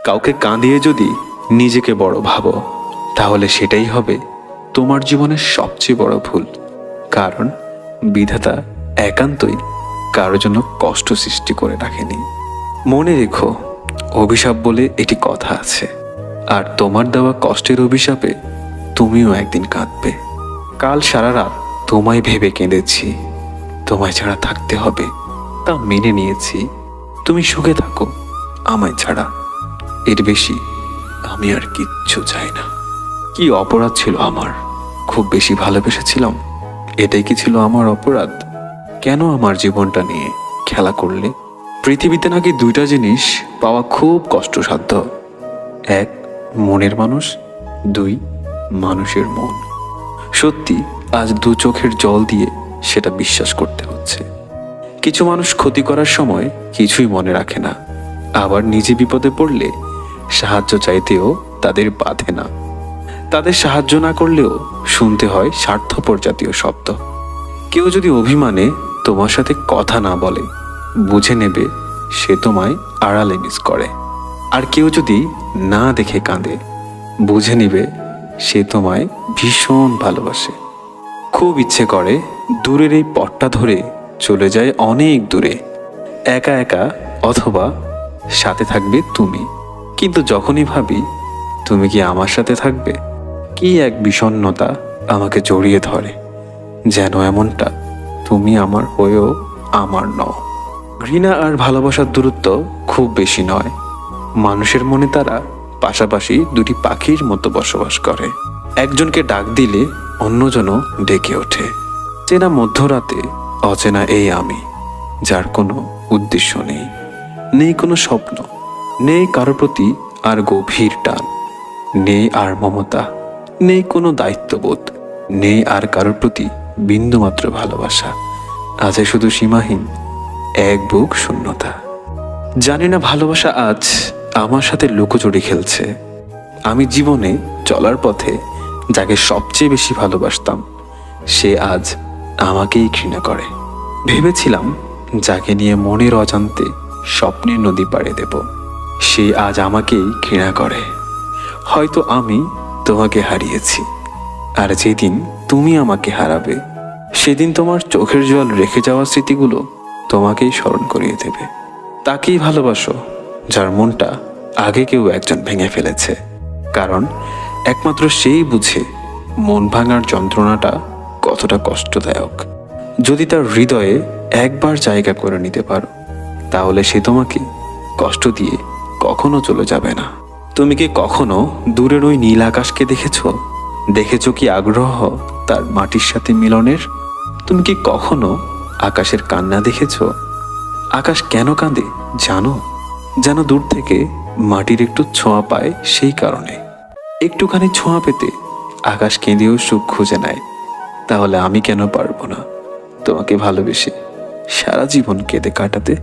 কাউকে কাঁদিয়ে যদি নিজেকে বড় ভাবো, তাহলে সেটাই হবে তোমার জীবনের সবচেয়ে বড় ভুল। কারণ বিধাতা একান্তই কারোর জন্য কষ্ট সৃষ্টি করে রাখেনি। মনে রেখো, অভিশাপ বলে এটি কথা আছে, আর তোমার দেওয়া কষ্টের অভিশাপে তুমিও একদিন কাঁদবে। কাল সারা রাত তোমায় ভেবে কেঁদেছি, তোমায় ছাড়া থাকতে হবে তা মেনে নিয়েছি। তুমি সুখে থাকো আমায় ছাড়া, এর বেশি আমি আর কিচ্ছু চাই না। কি অপরাধ ছিল আমার? খুব বেশি ভালোবেসেছিলাম, এটাই কি ছিল আমার অপরাধ? কেন আমার জীবনটা নিয়ে খেলা করলে? পৃথিবীতে নাকি দুইটা জিনিস পাওয়া খুব কষ্টসাধ্য, এক মনের মানুষ, দুই মানুষের মন। সত্যি আজ দু চোখের জল দিয়ে সেটা বিশ্বাস করতে হচ্ছে। কিছু মানুষ ক্ষতি করার সময় কিছুই মনে রাখে না, আবার নিজে বিপদে পড়লে সাহায্য চাইতেও তাদের বাধে না। তাদের সাহায্য না করলেও শুনতে হয় স্বার্থপর জাতীয় শব্দ। কেউ যদি অভিমানে তোমার সাথে কথা না বলে, বুঝে নেবে সে তোমায় আড়ালে মিস করে। আর কেউ যদি না দেখে কাঁদে, বুঝে নিবে সে তোমায় ভীষণ ভালোবাসে। খুব ইচ্ছে করে দূরের এই পথটা ধরে চলে যায় অনেক দূরে, একা একা, অথবা সাথে থাকবে তুমি। কিন্তু যখনই ভাবি তুমি কি আমার সাথে থাকবে, কি এক বিষণ্ণতা আমাকে জড়িয়ে ধরে, যেন এমনটা তুমি আমার হয়েও আমার নও। ঘৃণা আর ভালোবাসার দূরত্ব খুব বেশি নয়। মানুষের মনে তারা পাশাপাশি দুটি পাখির মতো বসবাস করে। একজনকে ডাক দিলে অন্যজনও ডেকে ওঠে। চেনা মধ্যরাতে অচেনা এই আমি, যার কোনো উদ্দেশ্য নেই, নেই কোনো স্বপ্ন, নেই কারো প্রতি আর গভীর টান, নেই আর মমতা, নেই কোনো দায়িত্ববোধ, নেই আর কারোর প্রতি বিন্দুমাত্র ভালোবাসা। আছে শুধু সীমাহীন এক বুক শূন্যতা। জানি না ভালোবাসা আজ আমার সাথে লুকোচুরি খেলছে। আমি জীবনে চলার পথে যাকে সবচেয়ে বেশি ভালোবাসতাম, সে আজ আমাকেই ঘৃণা করে। ভেবেছিলাম যাকে নিয়ে মনের অজান্তে স্বপ্নের নদী পাড়ে দেব, সে আজ আমাকেই ঘৃণা করে। হয়তো আমি তোমাকে হারিয়েছি, আর যেদিন তুমি আমাকে হারাবে, সেদিন তোমার চোখের জল রেখে যাওয়া স্মৃতিগুলো তোমাকেই স্মরণ করিয়ে দেবে। তাকেই ভালোবাসো যার মনটা আগে কেউ একজন ভেঙে ফেলেছে, কারণ একমাত্র সেই বুঝে মন ভাঙার যন্ত্রণাটা কতটা কষ্টদায়ক। যদি তার হৃদয়ে একবার জায়গা করে নিতে পারো, তাহলে সে তোমাকে কষ্ট দিয়ে কখনো চলে যাবে না। তুমি কি কখনো দূরের ওই নীল আকাশকে দেখেছো কি আগ্রহ তার মাটির সাথে মিলনের? তুমি কি কখনো আকাশের কান্না দেখেছো? আকাশ কেন কাঁদে জানো? যেন দূর থেকে মাটির একটু ছোঁয়া পায়, সেই কারণে। একটুখানি ছোঁয়া পেতে আকাশ কেঁদেও সুখ খুঁজে নেয়। তাহলে আমি কেন পারবো না তোমাকে ভালোবেসে সারা জীবন কেঁদে কাটাতে?